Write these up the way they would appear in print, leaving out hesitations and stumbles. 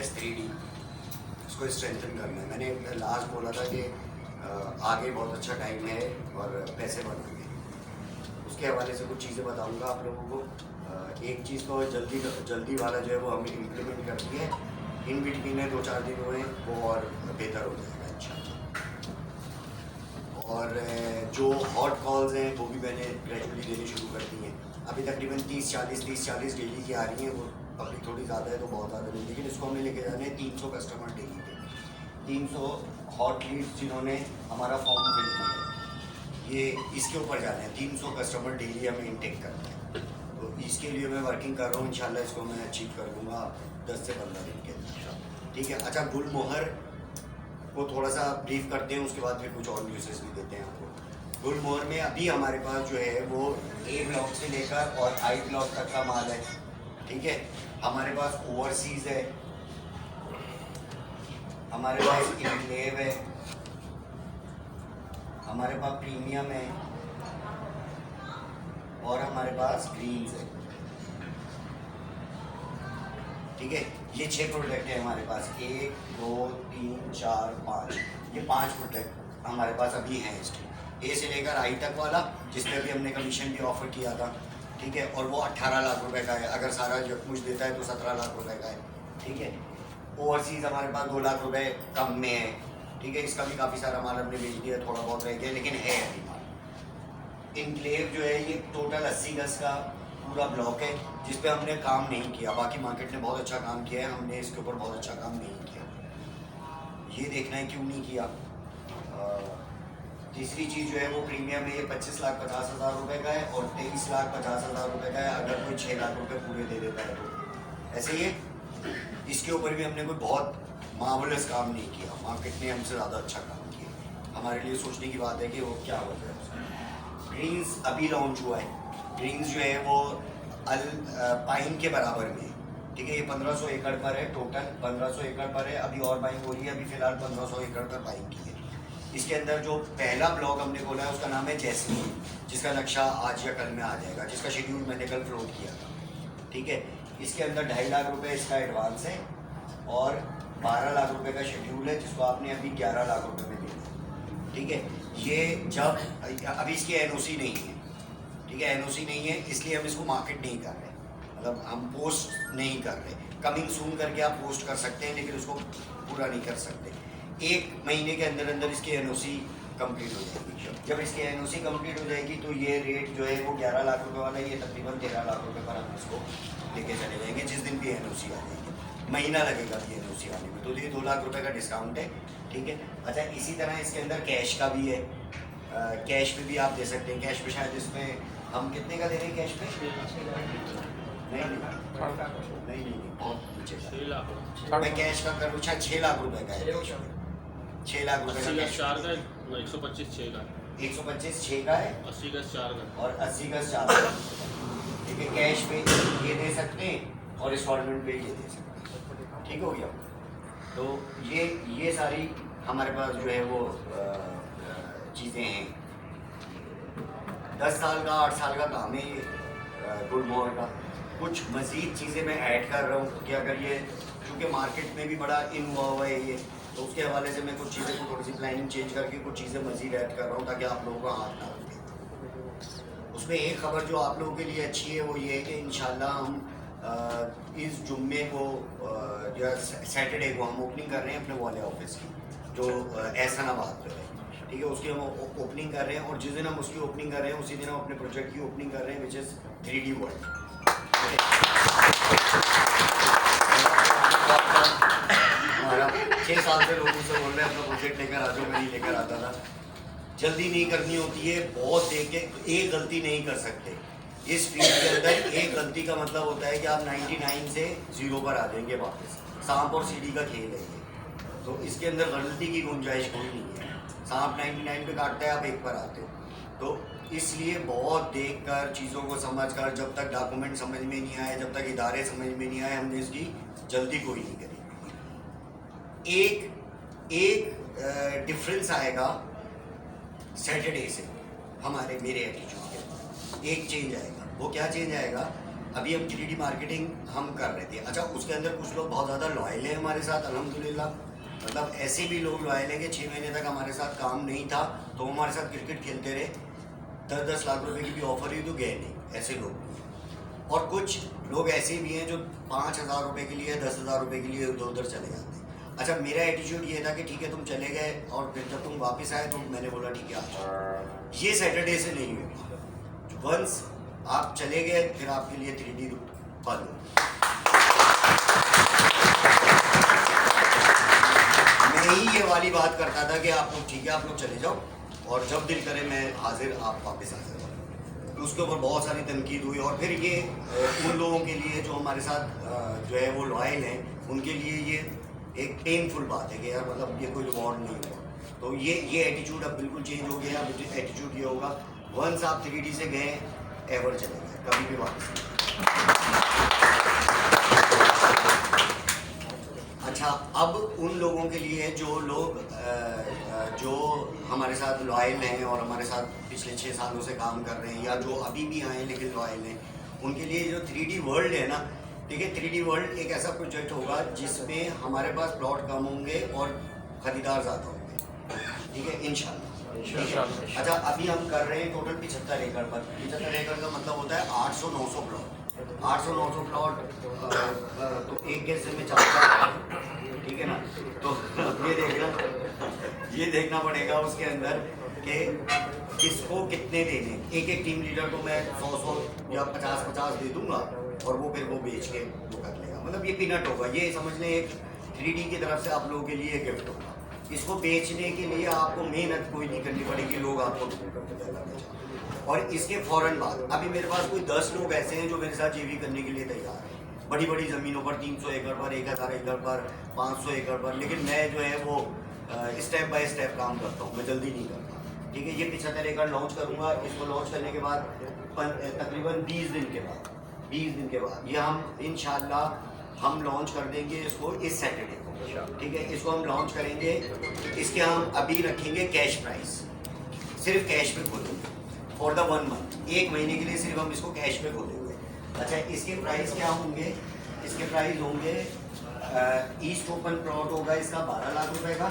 S3D, इसको strengthen करना है। मैंने लास्ट बोला था कि आगे बहुत अच्छा टाइम है और पैसे बढ़ेंगे, उसके हवाले से कुछ चीज़ें बताऊंगा आप लोगों को। एक चीज़ तो जल्दी वाला जो है वो हमने इम्प्लीमेंट कर दिया है, इन बिटवीन है 2-4 दिन हुए वो और बेहतर हो जाएगा अच्छा। और जो हॉट कॉल्स हैं वो भी मैंने ग्रेजुअली देनी शुरू कर दी हैं। अभी तकरीबन 30-40 डेली की आ रही हैं, वो पब्लिक थोड़ी ज़्यादा है तो बहुत ज़्यादा नहीं, लेकिन इसको हमें लेके जाने हैं 300 कस्टमर डेली के, 300 हॉट लीड्स जिन्होंने हमारा फॉर्म फिल किया है, ये इसके ऊपर जाना है। 300 कस्टमर डेली हमें इनटेक करना है, तो इसके लिए मैं वर्किंग कर रहा हूँ। इंशाल्लाह इसको मैं अचीव कर दूँगा 10 से 15 दिन के अंदर, ठीक है। अच्छा, गुलमोहर को थोड़ा सा ब्रीफ करते हैं, उसके बाद फिर कुछ और न्यूज़ेस भी देते हैं आपको। गुलमोहर में अभी हमारे पास जो है वो A ब्लॉक से लेकर और I ब्लॉक तक का माल है, ठीक है। हमारे पास ओवरसीज़ है, हमारे पास इनक्लेव है, हमारे पास प्रीमियम है और हमारे पास ग्रीन्स है, ठीक है। ये 6 प्रोडक्ट है हमारे पास, 1 2 3 4 5, ये 5 प्रोडक्ट हमारे पास अभी हैं इसके, A से लेकर I तक वाला, जिसमें अभी हमने कमीशन भी ऑफ़र किया था, ठीक है। और वो 18 लाख रुपए का है, अगर सारा कुछ देता है तो 17 लाख रुपए का है, ठीक है। ओवरसीज़ हमारे पास 2 लाख रुपए कम में है, ठीक है। इसका भी काफ़ी सारा माल हमने बेच दिया, थोड़ा बहुत रह गया लेकिन है अभी माल। इनक्लेव जो है ये टोटल 80 गज का पूरा ब्लॉक है, जिस पे हमने काम नहीं किया, बाकी मार्केट ने बहुत अच्छा काम किया है, हमने इसके ऊपर बहुत अच्छा काम नहीं किया। ये देखना है क्यों नहीं किया। तीसरी चीज़ जो है वो प्रीमियम है, ये 25,50,000 रुपये का है और 23,50,000 रुपये का है, अगर कोई 6 लाख रुपये पूरे दे देता है तो। ऐसे ही इसके ऊपर भी हमने कोई बहुत मार्वलस काम नहीं किया, मार्केट ने हमसे ज़्यादा अच्छा काम किया। हमारे लिए सोचने की बात है कि वो क्या हो जाए उसका। ग्रीन्स अभी लॉन्च हुआ है, ग्रीन्स जो है वो पाइन के बराबर में है, ठीक है। ये 1500 एकड़ पर है, टोटल 1500 एकड़ पर है, अभी और बाइंग हो रही है, अभी फ़िलहाल 1500 एकड़ पर बाइंग की है। इसके अंदर जो पहला ब्लॉक हमने खोला है उसका नाम है जैस्मीन, जिसका नक्शा आज या कल में आ जाएगा, जिसका शेड्यूल मैंने कल फ्लोट किया था, ठीक है। इसके अंदर 2.5 लाख रुपए इसका एडवांस है और 12 लाख रुपए का शेड्यूल है, जिसको आपने अभी 11 लाख रुपए में देना, ठीक है। ये जब अभी इसकी एनओसी नहीं है, ठीक है, एनओसी नहीं है, इसलिए हम इसको मार्केट नहीं कर रहे, मतलब हम पोस्ट नहीं कर रहे। कमिंग सून करके आप पोस्ट कर सकते हैं, लेकिन उसको पूरा नहीं कर सकते। 1 महीने के अंदर अंदर इसकी एनओसी कंप्लीट हो जाएगी। जब इसकी एनओसी कंप्लीट हो जाएगी तो ये रेट जो है वो 11 लाख रुपए वाला, ये तकरीबन 13 लाख रुपए पर हम इसको लेके चले जाएंगे, जिस दिन भी एनओसी आ जाएगी। महीना लगेगा भी एनओसी आने में, तो ये 2 लाख रुपए का डिस्काउंट है, ठीक है। अच्छा, इसी तरह इसके अंदर कैश का भी है, कैश पे भी आप दे सकते हैं। कैश पे शायद इसमें हम कितने का दे रहे हैं कैश पे? नहीं, बहुत नीचे का। मैं कैश का करूँ, अच्छा 6 लाख रुपए का है, 6 लाख रुपए का कैश। 125 6 का 125 6 का है, 80 का 4 का और 80 का 4 का, ठीक है। कैश पे ये दे सकते हैं और इंस्टॉलमेंट पे ये दे सकते हैं, ठीक हो गया। तो ये सारी हमारे पास जो है वो चीज़ें हैं। 10 साल का 8 साल का काम है ये गुलमोहर का। कुछ मज़ीद चीज़ें मैं ऐड कर रहा हूँ कि अगर ये, क्योंकि मार्केट में भी बड़ा इन हुआ हुआ है ये, तो उसके हवाले से मैं कुछ चीज़ें को थोड़ी सी प्लानिंग चेंज करके कुछ चीज़ें मज़ीद ऐड कर रहा हूँ, ताकि आप लोगों का हाथ ना लगे। उसमें एक खबर जो आप लोगों के लिए अच्छी है वो ये है कि इंशाल्लाह हम इस जुम्मे को या सैटरडे को हम ओपनिंग कर रहे हैं अपने वाले ऑफिस की, जो एहसनाबाद में है, ठीक है। उसकी हम ओपनिंग कर रहे हैं, और जिस दिन हम उसकी ओपनिंग कर रहे हैं उसी दिन हम अपने प्रोजेक्ट की ओपनिंग कर रहे हैं, विच इज़ 3D वर्ल्ड। हमारा 6 साल से लोग मुझसे बोल रहे हैं अपना प्रोजेक्ट लेकर आ जाओ, मैं नहीं लेकर आता था। जल्दी नहीं करनी होती है, बहुत देख के एक गलती नहीं कर सकते इस फील्ड के अंदर। एक गलती का मतलब होता है कि आप 99 से 0 पर आ जाएंगे वापस। सांप और सीढ़ी का खेल है ये, तो इसके अंदर गलती की गुंजाइश कोई नहीं है। सांप 99 पे काटता है, आप 1 पर आते हो। तो इसलिए बहुत देख कर, चीज़ों को समझ कर, जब तक डॉक्यूमेंट समझ में नहीं आए, जब तक इदारे समझ में नहीं आए, हमने इसकी जल्दी कोई नहीं करी। एक डिफरेंस आएगा सैटरडे से मेरे एटीट्यूड के, एक चेंज आएगा। वो क्या चेंज आएगा अभी हम 3D मार्केटिंग हम कर रहे थे। अच्छा, उसके अंदर कुछ लोग बहुत ज़्यादा लॉयल हैं हमारे साथ, अल्हम्दुलिल्लाह। मतलब ऐसे भी लोग लॉयल हैं कि 6 महीने तक हमारे साथ काम नहीं था तो वो हमारे साथ क्रिकेट खेलते रहे, 10-10 लाख रुपए की भी ऑफर हुई तो गए नहीं, ऐसे लोग भी हैं। और कुछ लोग ऐसे भी हैं जो 5,000 रुपये के लिए, 10,000 रुपये के लिए इधर उधर चले जाते हैं। अच्छा, मेरा एटीट्यूड ये था कि ठीक है तुम चले गए और फिर जब तुम वापस आए तो मैंने बोला ठीक है आप, ये सैटरडे से नहीं होगा। वंस आप चले गए फिर आपके लिए 3D बंद हो। मैं ही ये वाली बात करता था कि आप लोग ठीक है, आप लोग चले जाओ और जब दिल करे मैं हाजिर, आप वापस आ जाओ। तो उसके ऊपर बहुत सारी तनकीद हुई और फिर ये उन लोगों के लिए जो हमारे साथ जो है वो लॉयल हैं, उनके लिए ये एक पेनफुल बात है कि यार मतलब ये कोई रिवॉर्ड नहीं हुआ। तो ये एटीट्यूड अब बिल्कुल चेंज हो गया। अब एटीट्यूड ये होगा, वंस आप 3D से गए एवर चले गए, कभी भी वापस नहीं। अच्छा, अब उन लोगों के लिए जो लोग जो हमारे साथ लॉयल हैं और हमारे साथ पिछले 6 सालों से काम कर रहे हैं या जो अभी भी आए लेकिन लॉयल हैं, उनके लिए जो 3D वर्ल्ड है ना, ठीक है, 3D वर्ल्ड एक ऐसा प्रोजेक्ट होगा जिसमें हमारे पास प्लॉट कम होंगे और खरीदार ज़्यादा होंगे, ठीक है, इंशाल्लाह। अच्छा, अभी हम कर रहे हैं टोटल 75 एकड़ पर। 75 एकड़ का मतलब होता है 800-900 प्लॉट। 800-900 प्लॉट तो एक गेज में चलता है, ठीक है ना। तो ये देखना पड़ेगा उसके अंदर कि किसको कितने देने। एक टीम लीडर को मैं 100 या 50 दे दूंगा और वो फिर वो बेच के वो कर लेगा। मतलब ये पीनट होगा, ये समझ लें एक 3D की तरफ से आप लोगों के लिए गिफ्ट होगा। इसको बेचने के लिए आपको मेहनत कोई नहीं करनी पड़ेगी, लोग आपको। और इसके फौरन बाद अभी मेरे पास कोई 10 लोग ऐसे हैं जो मेरे साथ जेवी करने के लिए तैयार हैं, बड़ी बड़ी ज़मीनों पर, 300 एकड़ पर, 1000 एकड़ पर, 500 एकड़ पर। लेकिन मैं जो है वो स्टेप बाय स्टेप काम करता हूँ, मैं जल्दी नहीं करता, ठीक है। ये 75 एकड़ लॉन्च करूँगा। इसको लॉन्च करने के बाद तकरीबन 20 दिन के बाद ये हम इंशाल्लाह हम लॉन्च कर देंगे इसको इस सैटरडे को, ठीक है। इसको हम लॉन्च करेंगे। इसके हम अभी रखेंगे कैश प्राइस, सिर्फ कैश पे खोलेंगे फॉर द 1 मंथ, 1 महीने के लिए सिर्फ हम इसको कैश पे खोलेंगे। अच्छा, इसके प्राइस क्या होंगे? इसके प्राइस होंगे, ईस्ट ओपन प्लॉट होगा इसका 12 लाख रुपए का,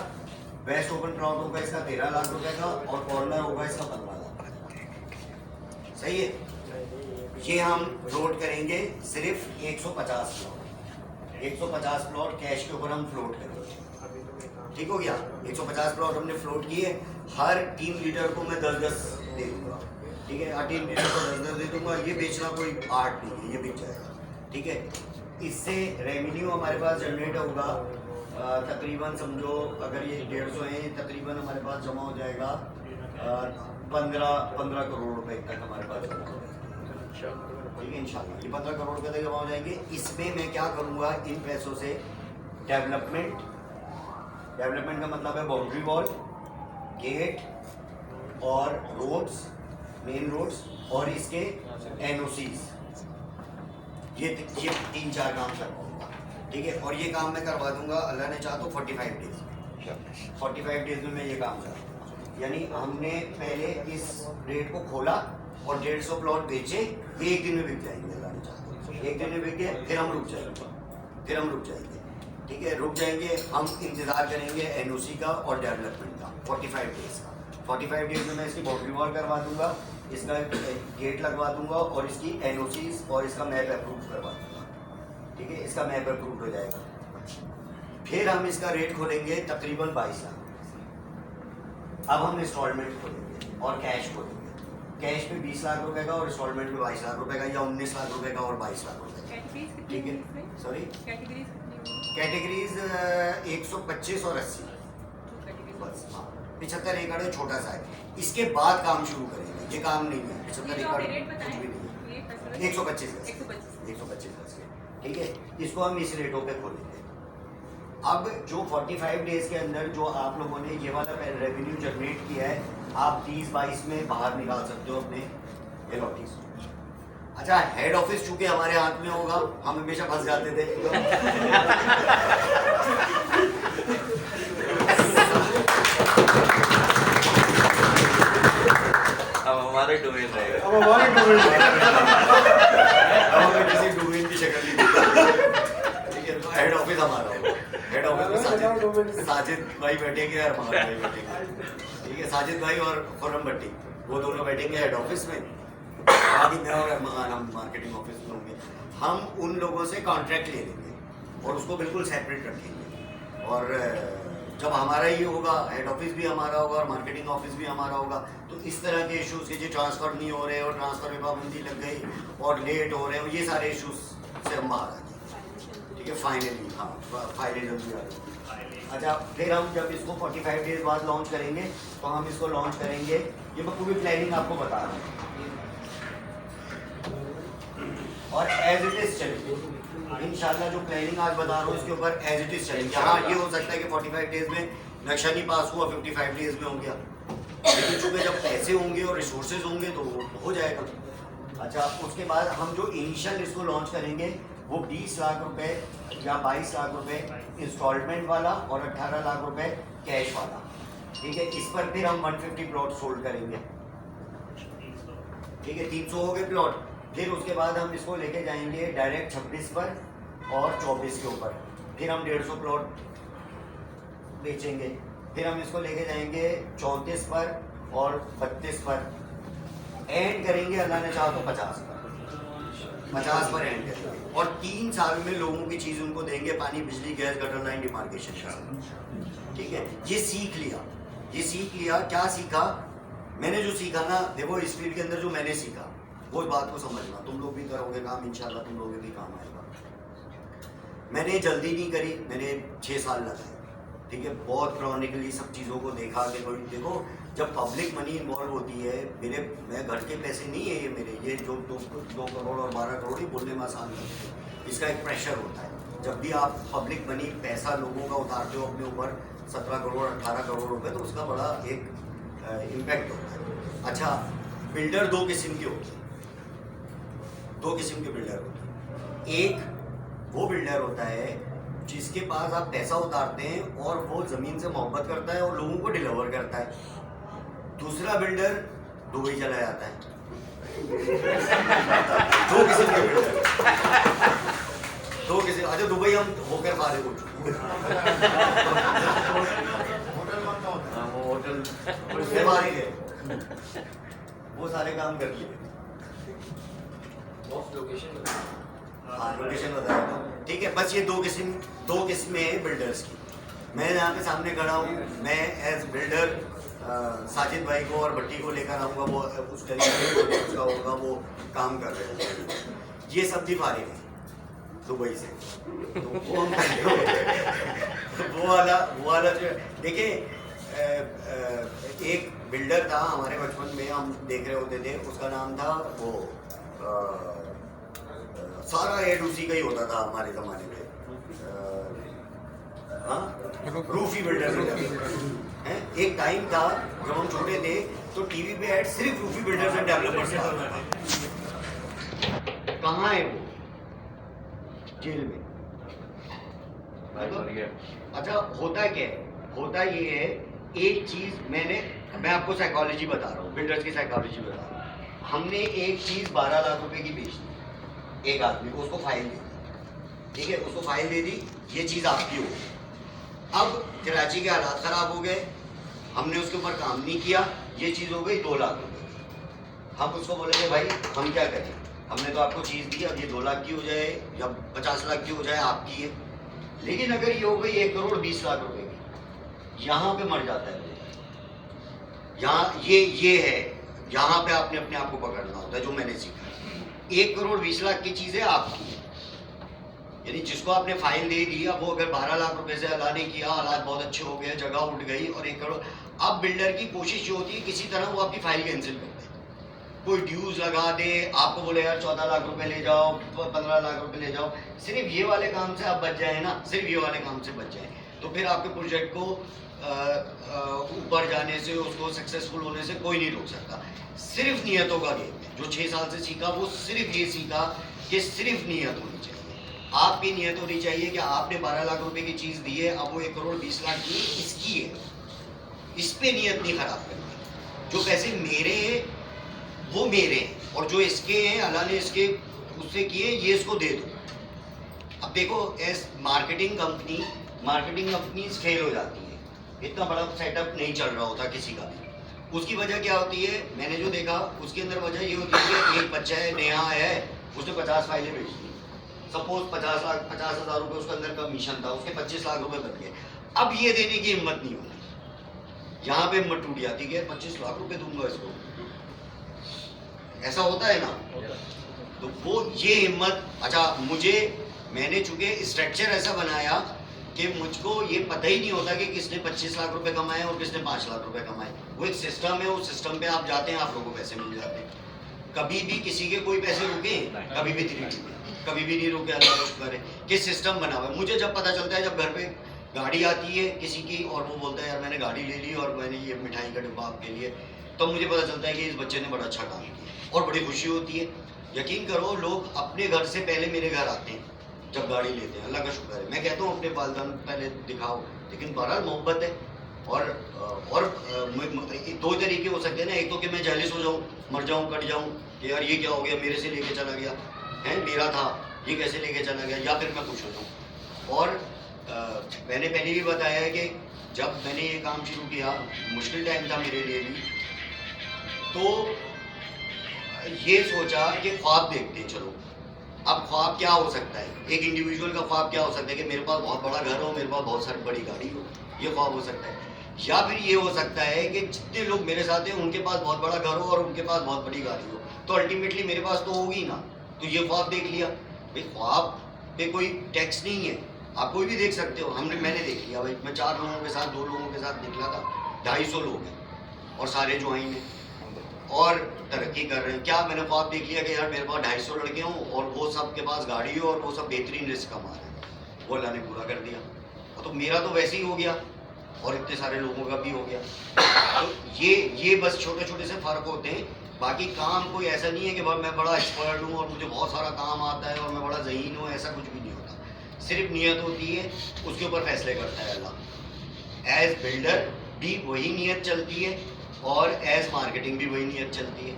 वेस्ट ओपन प्लॉट होगा इसका 13 लाख रुपए का और कॉर्नर होगा इसका 15 लाख। सही है। ये हम फ्लोट करेंगे सिर्फ 150 प्लॉट। 150 प्लॉट कैश के ऊपर हम फ्लोट करेंगे, ठीक हो गया। 150 प्लॉट हमने फ्लोट किए। हर टीम लीडर को मैं 10-10 दे दूंगा, ठीक है। हर टीम लीडर को 10-10 दे दूंगा। ये बेचना कोई आर्ट नहीं है, ये बेच जाएगा, ठीक है। इससे रेवेन्यू हमारे पास जनरेट होगा तकरीबन, समझो अगर ये 150 है, तकरीबन हमारे पास जमा हो जाएगा 15 करोड़ रुपए तक हमारे पास जमा हो जाएगा, ठीक है, इंशाल्लाह। ये 15 करोड़ रुपए तक जमा हो जाएंगे। इसमें मैं क्या करूँगा, इन पैसों से डेवलपमेंट का मतलब है बाउंड्री वॉल, गेट और रोड्स, मेन रोड्स और इसके एनओसीज, ये 3-4 काम करवाऊंगा, ठीक है। और ये काम मैं करवा दूंगा अल्लाह ने चाहा तो 45 डेज। 45 डेज में मैं ये काम कर दूँगा। यानी हमने पहले इस रेट को खोला और 150 प्लॉट बेचे, ये 1 दिन में बिक जाएंगे अल्लाह ने चाहा तो। 1 दिन में बिक गए, फिर हम रुक जाएंगे, ठीक है। रुक जाएंगे, हम इंतज़ार करेंगे एनओसी का और डेवलपमेंट का 45 डेज का। 45 डेज में मैं इसकी बाउंड्री वॉल करवा दूंगा, इसका गेट लगवा दूंगा और इसकी एनओसीज और इसका मैप अप्रूव करवा दूंगा, ठीक है। इसका मैप अप्रूव हो जाएगा। फिर हम इसका रेट खोलेंगे तकरीबन 22 लाख। अब हम इंस्टॉलमेंट खोलेंगे और कैश खोलेंगे। कैश पे 20 लाख रुपए का और इंस्टॉलमेंट में 22 लाख रुपए का, या 19 लाख रुपए का और 22 लाख रुपए का, ठीक है। सॉरी, कैटेगरीज 125 और 80 बस। हाँ, 75 एकड़ है, छोटा सा है। इसके बाद काम शुरू करेंगे, ये काम नहीं है 75 एकड़ कुछ भी नहीं है। 125 गज, ठीक है। इसको हम इस रेटों पे खोलेंगे। अब जो 45 डेज के अंदर जो आप लोगों ने ये वाला रेवेन्यू जनरेट किया है, आप 30-22 में बाहर निकाल सकते हो अपने एलॉटीज। अच्छा, हेड ऑफिस चूंकि हमारे हाथ में होगा, हम हमेशा फंस जाते थे। अब हमारे डोमेन रहेगा। अब हमें किसी डोमेन की शक्ल नहीं दिखती। ठीक है, तो हेड ऑफिस हमारा होगा। हेड ऑफिस में साजिद भाई बैठेंगे और अरमान भाई बैठेंगे। ठीक है, साजिद भाई और खुर्रम भट्टी वो दोनों बैठेंगे हेड ऑफिस में, बाकी मैं और अरमान हम मार्केटिंग ऑफिस में होंगे। हम उन लोगों से कॉन्ट्रैक्ट ले लेंगे और उसको बिल्कुल सेपरेट रखेंगे, और जब हमारा ही होगा, हेड ऑफिस भी हमारा होगा और मार्केटिंग ऑफिस भी हमारा होगा, तो इस तरह के इश्यूज के जो ट्रांसफ़र नहीं हो रहे और ट्रांसफ़र में पाबंदी लग गई और लेट हो रहे हैं, ये सारे इश्यूज से हम बाहर आ जाएंगे। ठीक है, फाइनली हाँ, फाइनली जल्दी आ जाएंगे। अच्छा, फिर हम जब इसको 45 डेज बाद लॉन्च करेंगे, तो हम इसको लॉन्च करेंगे, ये मैं पूरी प्लानिंग आपको बता रहा हूँ, और एज इट इज चलेगी इंशाल्लाह। जो प्लानिंग आज बता रहा हूँ इसके ऊपर एज इट इज चलेंगे। हाँ, ये हो सकता है कि 45 डेज में नक्शा नहीं पास हुआ, 55 डेज में हो गया, लेकिन चूँकि जब पैसे होंगे और रिसोर्सेज होंगे तो वो हो जाएगा। अच्छा, उसके बाद हम जो इनिशियल इसको लॉन्च करेंगे वो 20 लाख रुपए या 22 लाख रुपए इंस्टॉलमेंट वाला और 18 लाख रुपए कैश वाला। ठीक है, इस पर फिर हम 150 प्लॉट सोल्ड करेंगे। ठीक है, 300 हो गए प्लॉट। फिर उसके बाद हम इसको लेके जाएंगे डायरेक्ट 26 पर और 24 के ऊपर, फिर हम 150 प्लॉट बेचेंगे। फिर हम इसको लेके जाएंगे 34 पर और 32 पर, एंड करेंगे अल्लाह ने चाहा तो 50 पर एंड करेंगे, और 3 साल में लोगों की चीज़ उनको देंगे, पानी, बिजली, गैस, गटर लाइन, डिमार्केशन। ठीक है, ये सीख लिया। क्या सीखा मैंने? जो सीखा ना, देखो इस फील्ड के अंदर जो मैंने सीखा वो बात को समझना, तुम लोग भी करोगे काम इंशाल्लाह, तुम लोगों के भी काम आएगा। मैंने जल्दी नहीं करी, मैंने 6 साल लगाए। ठीक है, बहुत क्रॉनिकली सब चीज़ों को देखा कि कोई देखो, जब पब्लिक मनी इन्वॉल्व होती है, मैं घर के पैसे नहीं है ये मेरे, ये जो 2 करोड़ और 12 करोड़ ही बोलने में आसान लगते हैं, इसका एक प्रेशर होता है। जब भी आप पब्लिक मनी पैसा लोगों का उतारते हो अपने ऊपर 17 करोड़ 18 करोड़ रुपए, तो उसका बड़ा एक इम्पैक्ट होता है। अच्छा, बिल्डर 2 किस्म के होते हैं, 2 किस्म के बिल्डर होते हैं। एक वो बिल्डर होता है जिसके पास आप पैसा उतारते हैं और वो ज़मीन से मोहब्बत करता है और लोगों को डिलीवर करता है। दूसरा बिल्डर दुबई चला जाता है। 2 किस्म के बिल्डर, 2 किस्म। अच्छा, दुबई हम होकर फारिग हो चुके हैं, वो होटल उससे फारिग है, वो सारे काम कर लिए। हाँ, लोकेशन बताया। ठीक है, बस ये 2 किस्में हैं बिल्डर्स की। मैं यहाँ पे सामने खड़ा हूँ, मैं एज बिल्डर साजिद भाई को और भट्टी को लेकर आऊँगा, वो उस तरीके उसका होगा, वो काम कर रहे हैं। ये सब भी फारिग है दुबई से, तो वो हम वो वाला जो देखिए, एक बिल्डर था हमारे बचपन में, हम देख रहे होते थे, उसका नाम था वो सारा एड उसी का ही होता था हमारे ज़माने में, रूफी बिल्डर है। एक टाइम था जब हम छोटे थे तो टीवी पे ऐड सिर्फ रूफी बिल्डर्स एंड डेवलपर्स का आता था। कहाँ है वो? जेल में। अच्छा, होता क्या है? होता ये है, एक चीज मैं आपको साइकोलॉजी बता रहा हूँ, बिल्डर्स की साइकोलॉजी बता रहा हूँ। हमने एक चीज 12 लाख रुपए की बेच दी एक आदमी को, उसको फाइल दे दी। ठीक है, उसको फाइल दे दी, ये चीज आपकी हो गई। अब कराची के हालात खराब हो गए, हमने उसके ऊपर काम नहीं किया, ये चीज हो गई 2 लाख रुपए। हम उसको बोलेंगे भाई हम क्या करें, हमने तो आपको चीज दी, अब ये 2 लाख की हो जाए या 50 लाख की हो जाए, आपकी है। लेकिन अगर ये हो गई 1 करोड़ 20 लाख रुपए की, यहाँ पे मर जाता है। यहाँ ये है, यहाँ पे आपने अपने आप को पकड़ना होता है, जो मैंने सीखा। 1 करोड़ 20 लाख की चीज है आपकी, यानी जिसको आपने फाइल दे दी, अब वो अगर 12 लाख रुपए से अदा नहीं किया, हालात बहुत अच्छे हो गए, जगह उठ गई और 1 करोड़। अब बिल्डर की कोशिश जो होती है किसी तरह वो आपकी फाइल कैंसिल कर दे, कोई ड्यूज लगा दे, आपको बोले यार 14 लाख रुपए ले जाओ, 15 लाख रुपए ले जाओ, सिर्फ ये वाले काम से आप बच जाए ना, सिर्फ ये वाले काम से बच जाए, तो फिर आपके प्रोजेक्ट को ऊपर जाने से, उसको सक्सेसफुल होने से कोई नहीं रोक सकता। सिर्फ नियतों का गेम है। जो 6 साल से सीखा वो सिर्फ ये सीखा कि सिर्फ नियत होनी चाहिए। आपकी नियत होनी चाहिए कि आपने 12 लाख रुपए की चीज़ दी है, अब वो 1 करोड़ 20 लाख की इसकी है, इस पे नियत नहीं खराब करनी। जो पैसे मेरे हैं वो मेरे हैं, और जो इसके हैं अल्लाह ने इसके उससे किए, ये इसको दे दो। अब देखो एस मार्केटिंग कंपनी फेल हो जाती है, इतना बड़ा सेटअप नहीं चल रहा होता किसी का भी। उसकी वजह क्या होती है, मैंने जो देखा उसके अंदर वजह ये होती है कि एक बच्चा है, नेहा है, उसने 50 फाइलें बेच दी, सपोज 50,000 रुपये उसके अंदर कमीशन था, उसके 25 लाख रुपए बन गए। अब ये देने की हिम्मत नहीं होती, यहाँ पे हिम्मत टूट जाती है, 25 लाख रुपए दूंगा इसको, ऐसा होता है ना। तो वो ये हिम्मत, अच्छा मैंने चूंकि स्ट्रक्चर ऐसा बनाया कि मुझको ये पता ही नहीं होता कि किसने 25 लाख रुपए कमाए और किसने 5 लाख रुपए कमाए। वो एक सिस्टम है, उस सिस्टम पे आप जाते हैं, आप लोगों को पैसे मिल जाते हैं। कभी भी किसी के कोई पैसे रुके, कभी भी कभी भी नहीं रुके, अल्लाह का शुक्र है कि सिस्टम बना हुआ है। मुझे जब पता चलता है, जब घर पे गाड़ी आती है किसी की और वो बोलता है यार मैंने गाड़ी ले ली और मैंने ये मिठाई का डिब्बा आपके लिए, तो मुझे पता चलता है कि इस बच्चे ने बड़ा अच्छा काम किया और बड़ी खुशी होती है। यकीन करो लोग अपने घर से पहले मेरे घर आते हैं जब गाड़ी लेते हैं, अल्लाह का शुक्र है। मैं कहता हूँ अपने वालिदैन पहले दिखाओ, लेकिन बहरहाल मोहब्बत है। और दो तरीके हो सकते हैं ना, एक तो कि मैं जेलिस हो जाऊँ, मर जाऊँ, कट जाऊँ कि यार ये क्या हो गया, मेरे से लेके चला गया है, मेरा था ये कैसे लेके चला गया, या फिर मैं खुश हो जाऊँ। और मैंने पहले भी बताया है कि जब मैंने ये काम शुरू किया, मुश्किल टाइम था मेरे लिए भी, तो ये सोचा कि ख्वाब देखते हैं। चलो अब ख्वाब क्या हो सकता है, एक इंडिविजुअल का ख्वाब क्या हो सकता है कि मेरे पास बहुत बड़ा घर हो, मेरे पास बहुत सारी बड़ी गाड़ी हो, ये ख्वाब हो सकता है। या फिर ये हो सकता है कि जितने लोग मेरे साथ हैं उनके पास बहुत बड़ा घर हो और उनके पास बहुत बड़ी गाड़ी हो, तो अल्टीमेटली मेरे पास तो होगी ना। तो ये ख्वाब देख लिया भाई, ख्वाब पे कोई टैक्स नहीं है, आप कोई भी देख सकते हो। मैंने देख लिया भाई, मैं 4 लोगों के साथ 2 लोगों के साथ निकला था, 250 लोग हैं और सारे ज्वाइन हैं और तरक्की कर रहे हैं। क्या मैंने ख्वाब देख लिया कि यार मेरे पास 250 लड़के हों और वो सब के पास गाड़ी हो और वो सब बेहतरीन रिस्क कमा रहे हैं, वो अल्लाह ने पूरा कर दिया। तो मेरा तो वैसे ही हो गया और इतने सारे लोगों का भी हो गया। तो ये बस छोटे छोटे से फ़र्क होते हैं, बाकी काम कोई ऐसा नहीं है कि मैं बड़ा एक्सपर्ट हूँ और मुझे बहुत सारा काम आता है और मैं बड़ा ज़हीन हूँ, ऐसा कुछ भी नहीं होता। सिर्फ नीयत होती है, उसके ऊपर फैसले करता है अल्लाह। एज बिल्डर भी वही नीयत चलती है और एज मार्केटिंग भी वही नीयत चलती है।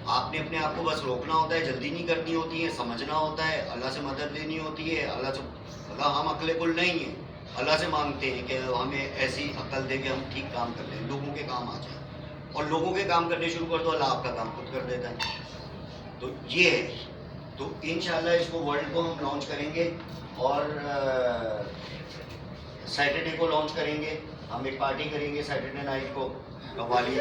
आपने अपने आप को बस रोकना होता है, जल्दी नहीं करनी होती है, समझना होता है, अल्लाह से मदद लेनी होती है। अल्लाह हम अक्ल कुल नहीं है, अल्लाह से मांगते हैं कि हमें ऐसी अक्ल दे कि हम ठीक काम कर लें, लोगों के काम आ जाए, और लोगों के काम करने शुरू कर दो, अल्लाह आपका काम खुद कर देता है। तो ये है। तो इंशाल्लाह इसको वर्ल्ड को हम लॉन्च करेंगे और सैटरडे को लॉन्च करेंगे। हम एक पार्टी करेंगे सैटरडे नाइट को कव्वाली।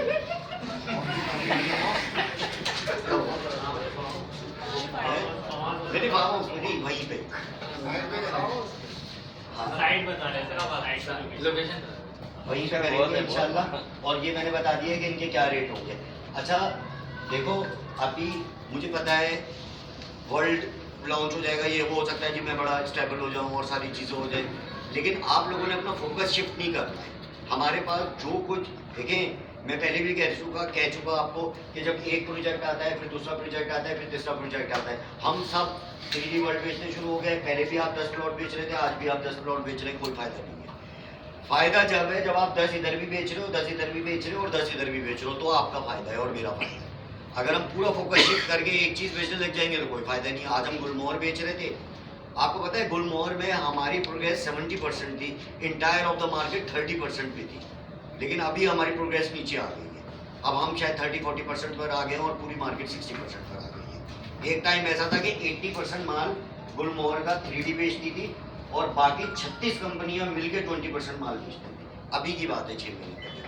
मेरे फार्म हाउस में नहीं, वहीं पे। साइड बता रहे थे, लोकेशन वहीं पे करेंगे इंशाल्लाह। और ये मैंने बता दिया कि इनके क्या रेट होंगे। अच्छा देखो, अभी मुझे पता है वर्ल्ड लॉन्च हो जाएगा, ये वो हो सकता है कि मैं बड़ा स्टेबल हो जाऊँ और सारी चीज़ें हो जाए, लेकिन आप लोगों ने अपना फोकस शिफ्ट नहीं करना है। हमारे पास जो कुछ, देखें मैं पहले भी कह चुका आपको कि जब एक प्रोजेक्ट आता है, फिर दूसरा प्रोजेक्ट आता है, फिर तीसरा प्रोजेक्ट आता है, हम सब 3D वर्ल्ड बेचने शुरू हो गए। पहले भी आप 10 प्लॉट बेच रहे थे, आज भी आप 10 प्लॉट बेच रहे हैं, कोई फायदा नहीं है। फायदा जब है जब आप 10 इधर भी बेच रहे हो, 10 इधर भी बेच रहे हो और 10 इधर भी बेच रहे हो, तो आपका फायदा है और मेरा फायदा है। अगर हम पूरा फोकस शिफ्ट करके एक चीज़ बेचने लग जाएंगे तो कोई फायदा नहीं। आज हम गुलमोहर बेच रहे थे, आपको पता है गुलमोहर में हमारी प्रोग्रेस 70% थी, इंटायर ऑफ द मार्केट 30% पे थी, लेकिन अभी हमारी प्रोग्रेस नीचे आ गई है। अब हम शायद 30-40% पर आ गए हैं और पूरी मार्केट 60% पर आ गई है। एक टाइम ऐसा था कि 80% माल गुलमोहर का 3D बेचती थी और बाकी 36 कंपनियां मिलकर 20% माल बेचती थी। अभी की बात है 6 महीने पहले,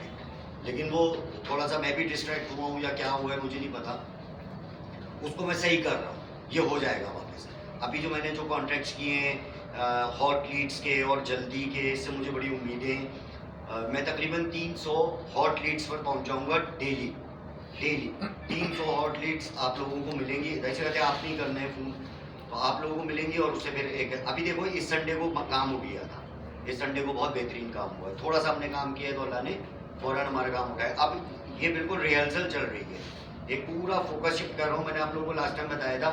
लेकिन वो थोड़ा सा मैं भी डिस्ट्रैक्ट हुआ हूँ या क्या हुआ है मुझे नहीं पता, उसको मैं सही कर रहा हूँ, ये हो जाएगा वापस। अभी जो मैंने जो कॉन्ट्रैक्ट्स किए हैं हॉट लीड्स के और जल्दी के, इससे मुझे बड़ी उम्मीदें हैं। मैं तकरीबन 300 हॉट लीड्स पर पहुंच जाऊंगा डेली 300 हॉट लीड्स आप लोगों को मिलेंगी। वैसे कहते हैं आप नहीं करना है फ़ोन, तो आप लोगों को मिलेंगी। और उससे फिर एक अभी देखो इस संडे को काम हो गया था, इस संडे को बहुत बेहतरीन काम हुआ है। थोड़ा सा हमने काम किया तो अल्लाह ने फ़ौरन हमारा काम उठाया। अब ये बिल्कुल रिहर्सल चल रही है, एक पूरा फोकस शिफ्ट कर रहा हूँ। मैंने आप लोगों को लास्ट टाइम बताया था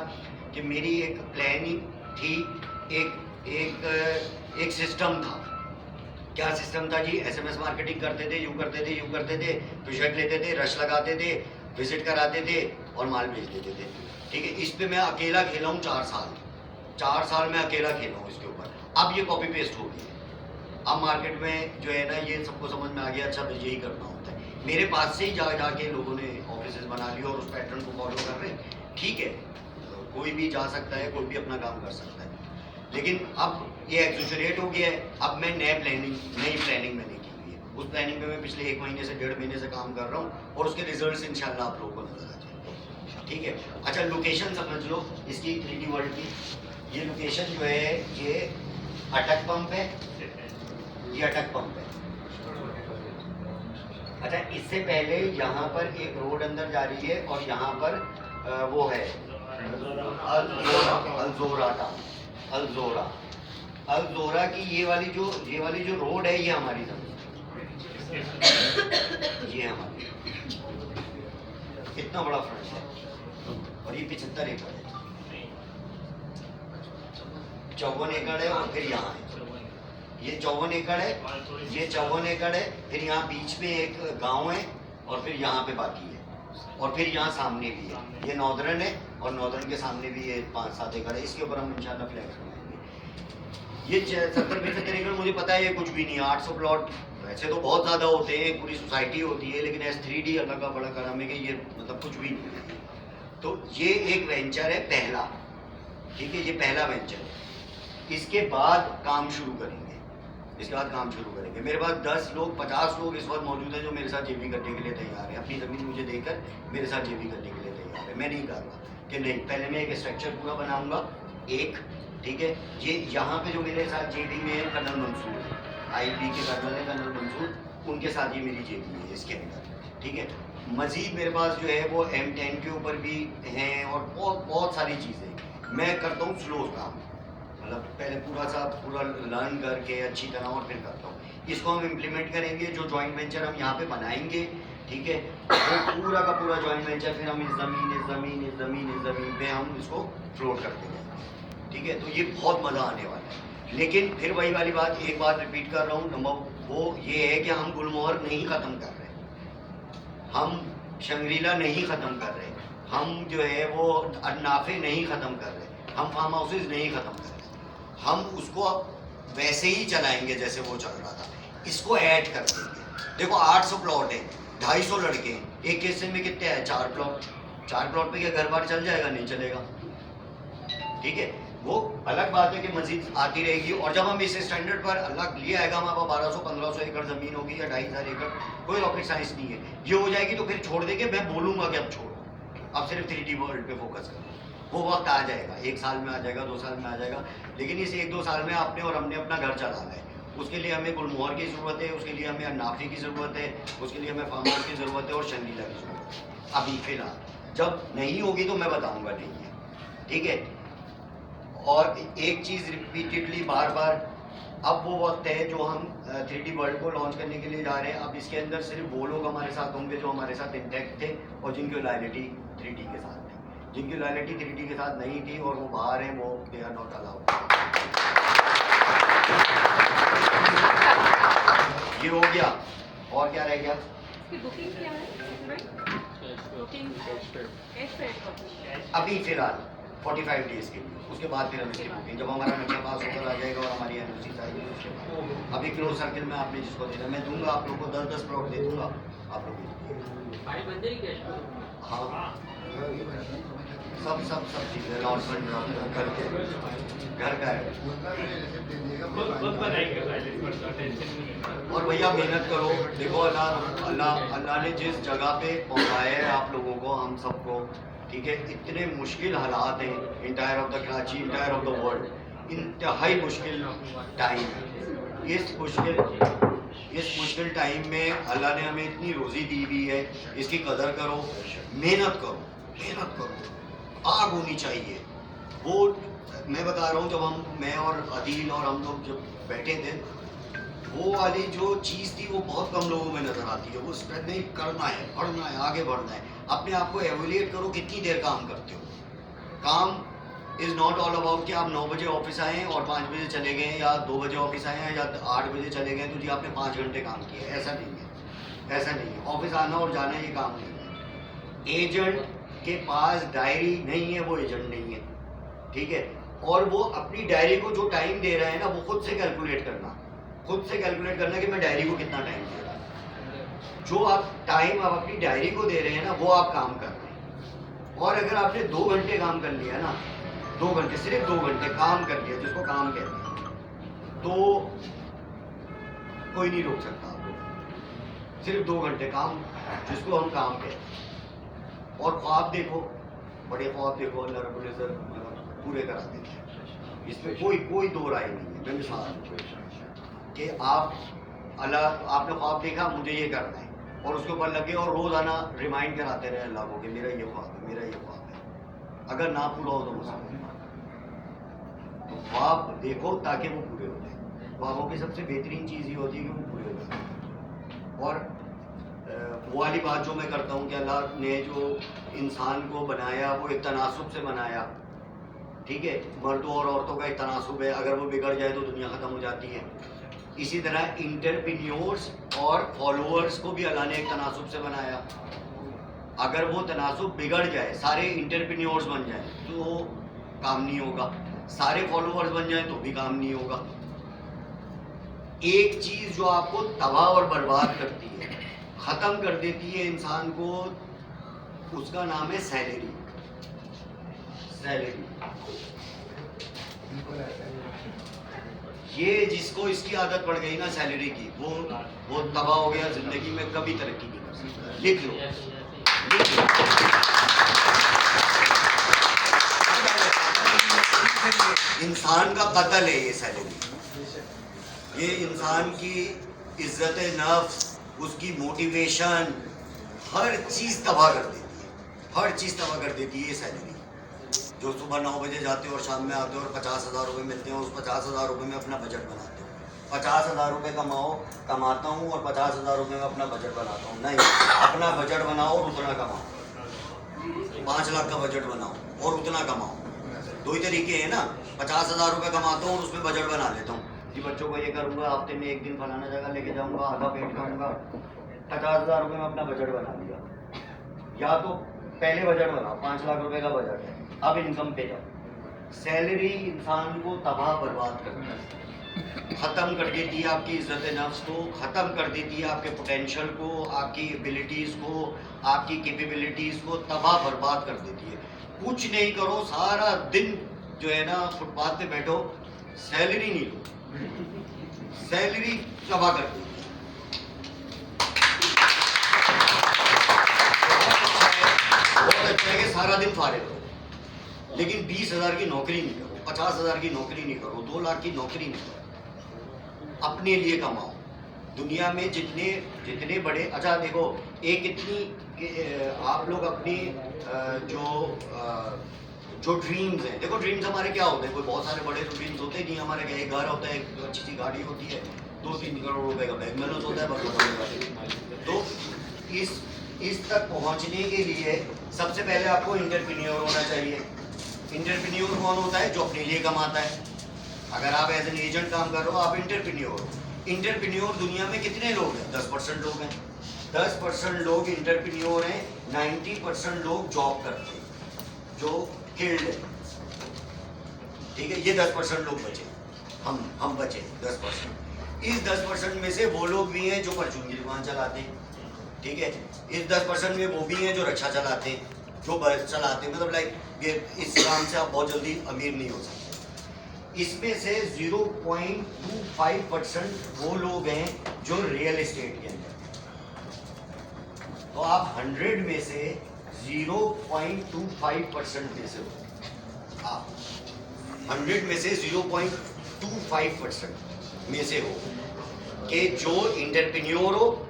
कि मेरी एक प्लानिंग थी, एक सिस्टम था। क्या सिस्टम था जी? SMS मार्केटिंग करते थे, यूँ करते थे, प्रोजेक्ट लेते थे, रश लगाते थे, विजिट कराते थे और माल बेच देते थे। ठीक है, इस पे मैं अकेला खेला हूँ 4 साल मैं अकेला खेला हूँ इसके ऊपर। अब ये कॉपी पेस्ट हो गई है। अब मार्केट में जो है ना ये सबको समझ में आ गया, अच्छा यही करना होता है। मेरे पास से ही जाके लोगों ने ऑफिस बना लिए और उस पैटर्न को फॉलो कर रहे हैं। ठीक है, कोई भी जा सकता है, कोई भी अपना काम कर सकता है, लेकिन अब ये एक्सोशरेट हो गया है। अब मैं नई प्लानिंग मैंने की हुई है। उस प्लानिंग में मैं पिछले 1 महीने से 1.5 महीने से काम कर रहा हूँ और उसके रिजल्ट्स इंशाल्लाह आप लोगों को नजर आ जाएंगे। ठीक है, अच्छा लोकेशन समझ लो इसकी 3D वर्ल्ड की। ये लोकेशन जो है ये अटक पंप है, ये अटक पंप है। अच्छा, इससे पहले यहाँ पर एक रोड अंदर जा रही है और यहाँ पर वो है अल्जोरा की ये वाली जो रोड है ये हमारी जमीन, ये हमारी। कितना बड़ा फ्रंट है और ये 75 एकड़ है, 54 एकड़ है और फिर यहाँ है ये 54 एकड़ है, ये 54 एकड़ है, फिर यहाँ बीच में एक गांव है और फिर यहाँ पे बाकी है और फिर यहाँ सामने भी है। ये नॉर्दर्न है और नॉर्दर्न के सामने भी ये 5-7 एकड़ है। इसके ऊपर हम इंशाल्लाह फ्लैट बनाएंगे। ये 70-75 एकड़ मुझे पता है ये कुछ भी नहीं है। 800 प्लॉट वैसे तो बहुत ज़्यादा होते हैं, पूरी सोसाइटी होती है, लेकिन S3D अल्लाह का बड़ा करम है कि ये मतलब कुछ भी नहीं है। तो ये एक वेंचर है पहला, ठीक है, ये पहला वेंचर है। इसके बाद काम शुरू करेंगे, इसके बाद काम शुरू करेंगे। मेरे पास 10 लोग 50 लोग इस वक्त मौजूद हैं जो मेरे साथ जेबी करने के लिए तैयार है। अपनी ज़मीन मुझे देकर मेरे साथ जेबी करने के लिए तैयार है। मैं नहीं कर रहा कि नहीं, पहले मैं एक स्ट्रक्चर पूरा बनाऊंगा एक, ठीक है। ये यहाँ पे जो मेरे साथ जेबी में है कर्नल मंसूर, IB के कर्नल है कर्नल मंसूर, उनके साथ ये मेरी जेबी है इसके अंदर, ठीक है। मज़ीद मेरे पास जो है वो M10 के ऊपर भी हैं और बहुत सारी चीज़ें। मैं करता हूँ स्लो काम, मतलब पहले पूरा लर्न करके अच्छी तरह और फिर करता हूँ। इसको हम इम्प्लीमेंट करेंगे, जो जॉइंट वेंचर हम यहाँ पे बनाएंगे, ठीक है, वो पूरा का पूरा जॉइंट वेंचर फिर हम इस ज़मीन पे हम इसको फ्लोट करते जाएंगे, ठीक है। तो ये बहुत मज़ा आने वाला है। लेकिन फिर वही वाली बात, एक बात रिपीट कर रहा हूँ, नंबर वो ये है कि हम गुलमोहर नहीं ख़त्म कर रहे, हम शंग्रीला नहीं ख़त्म कर रहे, हम जो है वो अन्नाफे नहीं ख़त्म कर रहे, हम फार्म हाउसेज नहीं ख़त्म कर रहे, हम उसको वैसे ही चलाएंगे जैसे वो चल रहा था। इसको ऐड कर देंगे। देखो 800 प्लॉट है, 250 लड़के हैं, एक हिस्से में कितने हैं? 4 प्लॉट पे क्या घर बार चल जाएगा? नहीं चलेगा, ठीक है। वो अलग बात है कि मजीद आती रहेगी और जब हम इस स्टैंडर्ड पर अल्लाह ले आएगा, हमारे पास 1200-1500 एकड़ ज़मीन होगी या 2500 एकड़, कोई रॉकेट साइंस नहीं है। ये हो जाएगी तो फिर छोड़ देंगे, मैं बोलूँगा कि अब छोड़ो, अब सिर्फ 3D वर्ल्ड पे फोकस करो। वो वक्त आ जाएगा, 1 साल में आ जाएगा, 2 साल में आ जाएगा, लेकिन इस 1-2 साल में आपने और हमने अपना घर चलाना है। उसके लिए हमें गुलमोहर की ज़रूरत है, उसके लिए हमें अन्नाफी की ज़रूरत है, उसके लिए हमें फार्म हाउस की ज़रूरत है और शंगीला की ज़रूरत है। अभी फिलहाल जब नहीं होगी तो मैं बताऊँगा नहीं है, ठीक है। और एक चीज़ रिपीटेडली बार, अब वो वक्त है जो हम 3D वर्ल्ड को लॉन्च करने के लिए जा रहे हैं। अब इसके अंदर सिर्फ वो लोग हमारे साथ होंगे जो हमारे साथ इंटैक्ट थे और जिनकी लॉयल्टी 3D के साथ थी। जिनकी लॉयल्टी 3D के साथ नहीं थी और वो बाहर हैं, वो दे आर नॉट अलाउड। ये हो गया, और क्या रह गया? बुकिंग क्या है? बुकिंग अभी फिलहाल 45 डेज के लिए, उसके बाद फिर हम इसकी बुकिंग, जब हमारा नक्शा पास होकर आ जाएगा और हमारी NOC आएगी उसके बाद। अभी क्लोज सर्किल में आपने जिसको देना, मैं दूंगा आप लोगों को 10-10 प्लॉट दे दूंगा, आप लोग हाँ सब चीज़ें अनाउंसमेंट घर का है। और भैया मेहनत करो, देखो अल्लाह ने जिस जगह पे पहुंचाया है आप लोगों को, हम सबको, ठीक है। इतने मुश्किल हालात हैं entire of the Karachi, entire of the world, इंतहाई मुश्किल टाइम है। इस मुश्किल टाइम में अल्लाह ने हमें इतनी रोज़ी दी हुई है, इसकी कदर करो, मेहनत करो, आग होनी चाहिए। वो मैं बता रहा हूँ, जब मैं और अदील और हम लोग जब बैठे थे, वो वाली जो चीज़ थी वो बहुत कम लोगों में नज़र आती है। वो स्प्रेड नहीं करना है, बढ़ना है, आगे बढ़ना है। अपने आप को एवोल्यूट करो, कितनी देर काम करते हो। काम इज़ नॉट ऑल अबाउट कि आप 9 बजे ऑफिस आएँ और 5 बजे चले गए, या 2 बजे ऑफिस आए हैं या 8 बजे चले गए तो जी आपने 5 घंटे काम किया। ऐसा नहीं है। ऑफिस आना और जाना ये काम नहीं है। एजेंट जिसके पास डायरी नहीं है वो एजेंट नहीं है, ठीक है। और वो अपनी डायरी को जो टाइम दे रहा है ना, वो खुद से कैलकुलेट करना कि मैं डायरी को कितना टाइम दे रहा हूँ। जो आप टाइम आप अपनी डायरी को दे रहे हैं ना, वो आप काम कर रहे हैं। और अगर आपने 2 घंटे काम कर लिया ना, 2 घंटे, सिर्फ 2 घंटे काम कर लिया, जिसको काम कहते हैं, तो कोई नहीं रोक सकता आपको। सिर्फ 2 घंटे काम, जिसको हम काम कहते हैं। और ख्वाब देखो, बड़े ख्वाब देखो, अल्लाह रब्बुल इज्जत पूरे करा देते हैं। इसमें कोई दो राय नहीं है। मैं मिसाल कि आपने ख्वाब देखा मुझे ये करना है, और उसके ऊपर लगे और रोजाना रिमाइंड कराते रहे अल्लाह को कि मेरा ये ख्वाब है, मेरा ये ख्वाब है। अगर ना पूरा हो तो मुसीबत। तो ख्वाब देखो ताकि वो पूरे हो जाए। ख्वाबों की सबसे बेहतरीन चीज़ ये होती है कि वो पूरे हो जाए। और वो वाली बात जो मैं करता हूँ कि अल्लाह ने जो इंसान को बनाया वो एक तनासुब से बनाया, ठीक है। मर्दों और औरतों का एक तनासुब है, अगर वो बिगड़ जाए तो दुनिया ख़त्म हो जाती है। इसी तरह इंटरप्रेन्योर्स और फॉलोअर्स को भी अल्लाह ने एक तनासुब से बनाया। अगर वो तनासुब बिगड़ जाए, सारे इंटरप्रेन्योर्स बन जाए तो काम नहीं होगा, सारे फॉलोअर्स बन जाए तो भी काम नहीं होगा। एक चीज़ जो आपको तबाह और बर्बाद करती है, ख़त्म कर देती है इंसान को, उसका नाम है सैलरी। ये जिसको इसकी आदत पड़ गई ना सैलरी की, वो तबाह हो गया, जिंदगी में कभी तरक्की नहीं कर सकता। लिख लो। इंसान का कत्ल है ये सैलरी। ये इंसान की इज्जत नफ्स, उसकी मोटिवेशन, हर चीज़ तबाह कर देती है, हर चीज़ तबाह कर देती है ये सैलरी। जो सुबह 9 बजे जाते हो और शाम में आते हो और 50,000 रुपये मिलते हैं, उस 50,000 रुपये में अपना बजट बनाते हो। 50,000 रुपये कमाता हूँ और 50,000 रुपये में अपना बजट बनाता हूँ। नहीं, अपना बजट बनाओ और उतना कमाओ। 5 लाख का बजट बनाओ और उतना कमाओ। 2 ही तरीके हैं ना। 50,000 रुपये कमाता हूँ और उसमें बजट बना लेता हूँ कि बच्चों को ये करूँगा, हफ्ते में 1 दिन फलाना जगह लेके जाऊँगा, आधा पेट खाऊँगा। 50,000 रुपये में अपना बजट बना लिया। या तो पहले बजट बनाओ, 5 लाख रुपए का बजट है, अब इनकम पे जाओ। सैलरी इंसान को तबाह बर्बाद करती है, ख़त्म कर देती है आपकी इज्जत नफ्स को, ख़त्म कर देती है आपके पोटेंशियल को, आपकी एबिलिटीज़ को, आपकी कैपेबिलिटीज़ को तबाह बर्बाद कर देती है। कुछ नहीं करो, सारा दिन जो है ना फुटपाथ पे बैठो, सैलरी नहीं लो, सैलरी तबाह कर देती है। बहुत अच्छा है कि सारा दिन फारिग रहो, लेकिन 20,000 की नौकरी नहीं करो, 50,000 की नौकरी नहीं करो, 2 लाख की नौकरी नहीं करो। अपने लिए कमाओ। दुनिया में जितने बड़े, अच्छा देखो, एक इतनी आप लोग अपनी जो ड्रीम्स हैं, देखो ड्रीम्स हमारे क्या होते हैं, कोई बहुत सारे बड़े ड्रीम्स होते नहीं। हमारे क्या, एक घर होता है, एक अच्छी सी गाड़ी होती है, 2-3 करोड़ रुपए का बैंक बैलेंस होता है, बस। तो इस तक पहुंचने के लिए सबसे पहले आपको एंटरप्रेन्योर होना चाहिए। एंटरप्रेन्योर कौन होता है? जो अपने लिए कमाता है। अगर आप एज एन एजेंट काम कर रहे हो, आप एंटरप्रेन्योर हो। एंटरप्रेन्योर दुनिया में कितने लोग हैं? 10% लोग हैं। 10% लोग एंटरप्रेन्योर हैं, 90% लोग जॉब करते हैं जो स्किल्ड है, ठीक है। ये 10% लोग बचे, हम बचे 10%। इस 10% में से वो लोग भी हैं जो परचून की दुकान चलाते हैं, ठीक है। इस 10% में वो भी हैं जो रिक्शा चलाते हैं, जो बस चलाते हैं, मतलब लाइक ये इस काम से आप बहुत जल्दी अमीर नहीं हो सकते। इसमें से 0.25% वो लोग हैं जो रियल एस्टेट के अंदर। तो आप 100 में से 0.25% में से हो। आप 100 में से 0.25% में से हो कि जो एंटरप्रेन्योर हो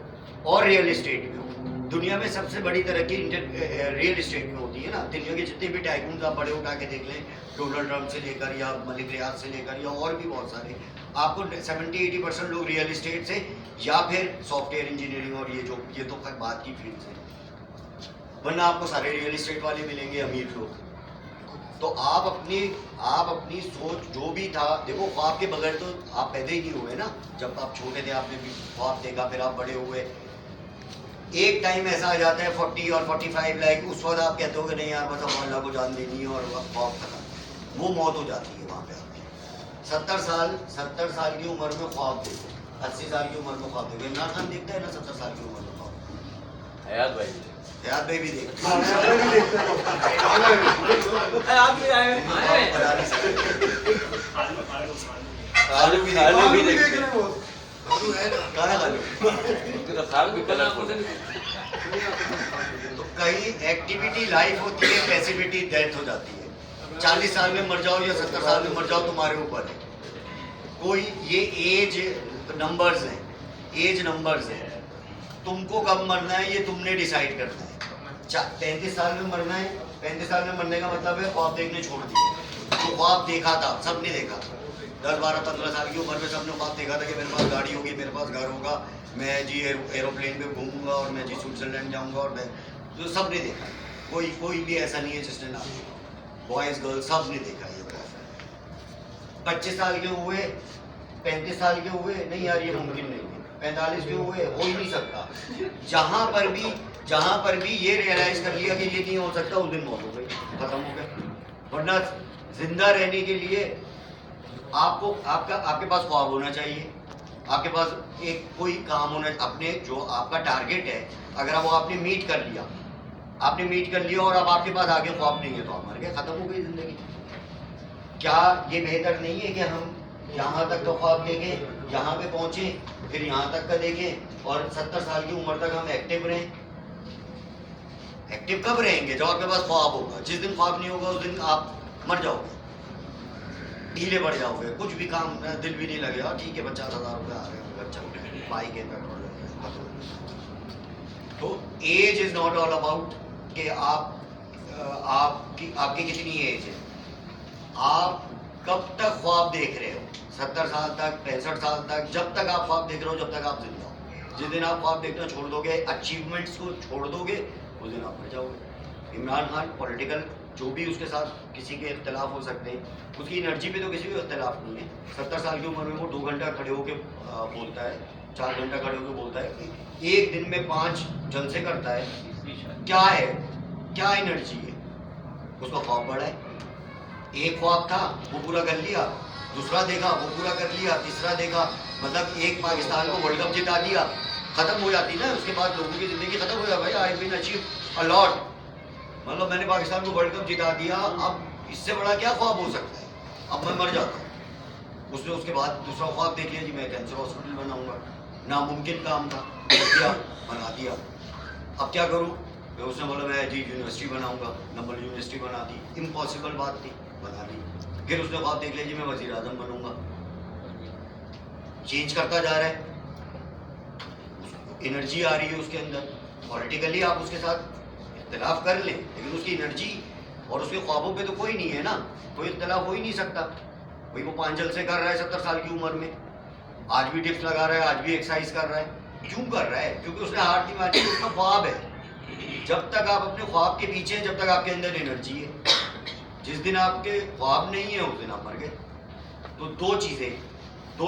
और रियल एस्टेट में हो। दुनिया में सबसे बड़ी तरक्की रियल एस्टेट में होती है ना। दुनिया के जितने भी टाइकून आप बड़े उठा के देख लें, डोनाल्ड ट्रंप से लेकर या मलिक रियाज से लेकर या और भी बहुत सारे, आपको 70-80% लोग रियल एस्टेट से या फिर सॉफ्टवेयर इंजीनियरिंग और ये तो बात की फील्ड से, वरना आपको सारे रियल एस्टेट वाले मिलेंगे अमीर लोग। तो आप अपनी सोच जो भी था, देखो ख्वाब के बगैर तो आप पैदा ही नहीं हुए ना। जब आप छोटे थे आपने भी ख्वाब देखा, फिर आप बड़े हुए, एक टाइम ऐसा आ जाता है 40 और 45 लाइक, उस वक्त आप कहते हो कि नहीं यार बस अब अल्लाह को जान देनी है और ख्वाब खत्म, वो मौत हो जाती है वहाँ पे आपकी। 70 साल की उम्र में ख्वाब देखो, 80 साल की उम्र में ख्वाब देखो। इमरान खान देखता है ना 70 साल की उम्र में ख्वाब? हयात भाई हयात भाई भी देखता हाँ, है। मैं भी देखता हूँ। आप भी आए बता नहीं सकते। आलू भी आलू भी देखते देख रहे हैं वो। आलू है ना, कहाँ है आलू? उनके तो खाल भी कलरफुल है। तो कहीं एक्टिविटी लाइफ होती है, पैसिविटी डेथ हो जाती है। 40 साल में मर जाओ या 70 साल में मर जाओ तुम्हारे ऊपर है। कोई ये एज नंबर्स हैं, एज नंबर्स हैं। तुमको कब मरना है ये तुमने डिसाइड करना है। 35 साल में मरना है, 35 साल में मरने का मतलब है ख्वाब देखने छोड़ दिए। तो ख्वाब देखा था, सबने देखा था। 10, 12, 15 साल की उम्र में सबने ख्वाब देखा था कि मेरे पास गाड़ी होगी, मेरे पास घर होगा, मैं जी एरोप्लेन पे घूमूंगा और मैं जी स्विट्जरलैंड जाऊंगा और मैं, तो सबने देखा। कोई भी ऐसा नहीं है जिसने ना देखा। बॉयज़ गर्ल्स सब ने देखा ये ख्वाब। 25 साल के हुए, 35 साल के हुए, नहीं यार ये मुमकिन नहीं है। 45 के हुए, हो ही नहीं सकता। जहाँ पर भी ये रियलाइज कर लिया कि ये नहीं हो सकता, उस दिन मौत हो गई, खत्म हो गया। वरना जिंदा रहने के लिए आपको आपके पास ख्वाब होना चाहिए, आपके पास एक कोई काम होना, अपने जो आपका टारगेट है, अगर वो आपने मीट कर लिया, और अब आपके पास आगे ख्वाब नहीं है तो आप मर गए, खत्म हो गई जिंदगी। क्या ये बेहतर नहीं है कि हम यहाँ तक तो ख्वाब देखें, यहाँ पे पहुँचे, फिर यहाँ तक का देखें और 70 साल की उम्र तक हम एक्टिव रहें? एक्टिव कब रहेंगे? जब आपके पास ख्वाब होगा। जिस दिन ख्वाब नहीं होगा उस दिन आप मर जाओगे, ढीले पड़ जाओगे, कुछ भी काम दिल भी नहीं लगेगा। ठीक है 50,000 रुपये आ रहे हैं, घर चल रहे, बाइक है, पेट्रोल है। तो age is not all about कि आपकी कितनी एज है, आप कब तक ख्वाब देख रहे हो। 70 साल तक, 65 साल तक, जब तक आप ख्वाब देख रहे हो, जब तक आप जिंदा हो। जिस दिन आप ख्वाब देखना छोड़ दोगे, अचीवमेंट्स को छोड़ दोगे, उस दिन आप मर जाओगे। इमरान खान पॉलिटिकल जो भी उसके साथ किसी के इख्तलाफ हो सकते हैं, उसकी एनर्जी पे तो किसी को इख्तलाफ नहीं है। 70 साल की उम्र में वो 2 घंटा खड़े होकर बोलता है, 4 घंटा खड़े होकर बोलता है, एक दिन में 5 जलसे करता है। क्या है, क्या एनर्जी है? उसका ख्वाब बड़ा है। एक ख्वाब था वो पूरा कर लिया, दूसरा देखा वो पूरा कर लिया, तीसरा देखा, मतलब एक पाकिस्तान को वर्ल्ड कप जिता दिया, खत्म हो जाती ना। उसके बाद लोगों की जिंदगी खत्म हो जाए, भाई I been achieve a lot, मतलब मैंने पाकिस्तान को वर्ल्ड कप जिता दिया, अब इससे बड़ा क्या ख्वाब हो सकता है, अब मैं मर जाता हूँ। उसने उसके बाद दूसरा ख्वाब देख लिया जी मैं कैंसर हॉस्पिटल बनाऊंगा, नामुमकिन काम था, किया, बना दिया, अब क्या करूँ? फिर उसने बोला मैं जी यूनिवर्सिटी बनाऊंगा, नंबर यूनिवर्सिटी बना दी, इम्पॉसिबल बात थी, बना दी। फिर उसने ख्वाब देख लिया जी मैं वज़ीर आज़म बनूंगा, चेंज करता जा रहा है, एनर्जी आ रही है उसके अंदर। पॉलिटिकली आप उसके साथ इख्तलाफ कर लें, लेकिन उसकी एनर्जी और उसके ख्वाबों पे तो कोई नहीं है ना, कोई इख्तलाफ हो ही नहीं सकता। भाई वो 5 जलसे कर रहा है 70 साल की उम्र में, आज भी डिप्स लगा रहा है, आज भी एक्सरसाइज कर रहा है। क्यों कर रहा है? क्योंकि उसने हार नहीं मानी, उसका ख्वाब है। जब तक आप अपने ख्वाब के पीछे हैं, जब तक आपके अंदर एनर्जी है। जिस दिन आपके ख्वाब नहीं है उस दिन आप मर गए। तो दो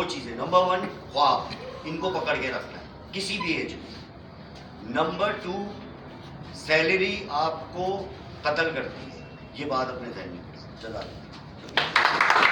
चीज़ें, नंबर 1 ख्वाब, इनको पकड़ के रखना है किसी भी एज में। नंबर 2 सैलरी आपको कत्ल करती है, ये बात अपने ध्यान में रखना।